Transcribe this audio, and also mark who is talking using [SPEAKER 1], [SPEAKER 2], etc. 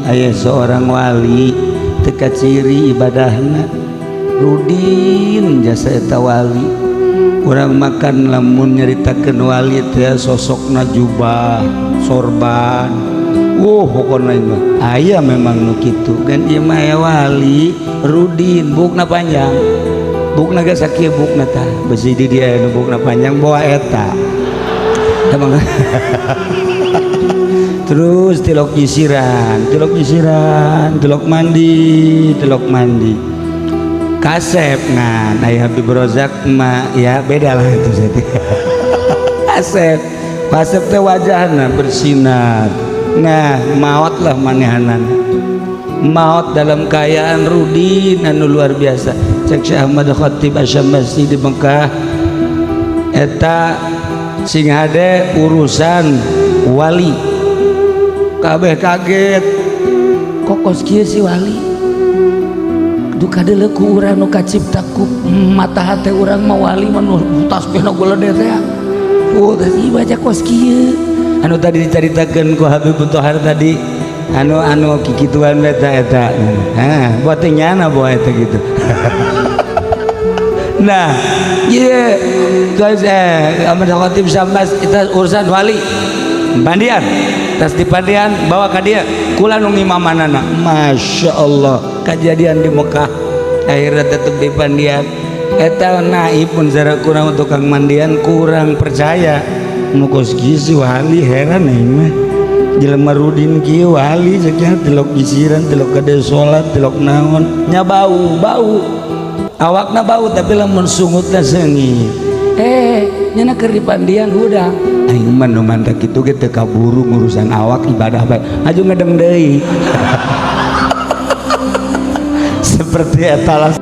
[SPEAKER 1] aya seorang wali teka ciri ibadahna Rudin jasa eta wali. Urang makan lamun nyaritakeun wali teh sosokna jubah sorban. Pokona mah aya memang nu kitu kan ieu mah wali Rudin bukna panjang. Bukna geus sakieu bukna tah besi di dia nu bukna panjang bawa eta. Emang terus tilok nyisiran, tilok mandi, kasep ngan aya Habib Rozak mah ya beda lah itu kasep teh wajahna bersinar. Nah maot lah manehanan, maot dalam kayaan Rudin anu luar biasa. Cek Syekh Ahmad Khatib Asy'ambasi di Mekah eta sing hade urusan wali kabeh kaget kokos kieu si wali duka deuleu ku urang nu kacipta ku mata hate urang mah wali mah nu tasbihna gulede teh tadi baca kos kieu anu tadi dicaritakeun ku Habib Thohar tadi anu kikituan eta buat nyana bawa eta gitu. Nah iya guys Ahmad Khatib Syambas kita urusan wali pandian tas di pandian bawa ka dia kula nu ngimamanana Masya Allah kejadian di Mekah akhirnya tetep di pandian eta naib pun zara kurang untuk kang mandian kurang percaya mukos gizi wali heran aing mah jelema Rudin kieu wali saknya tilok gisiran tilok kade salat tilok naon nya bau awakna bau tapi lamun sungutna seungit nyana keur di pandian hudang aing mah nu mantap kitu ge teu kaburu ngurusan awak ibadah bae aju ngedeng deui seperti eta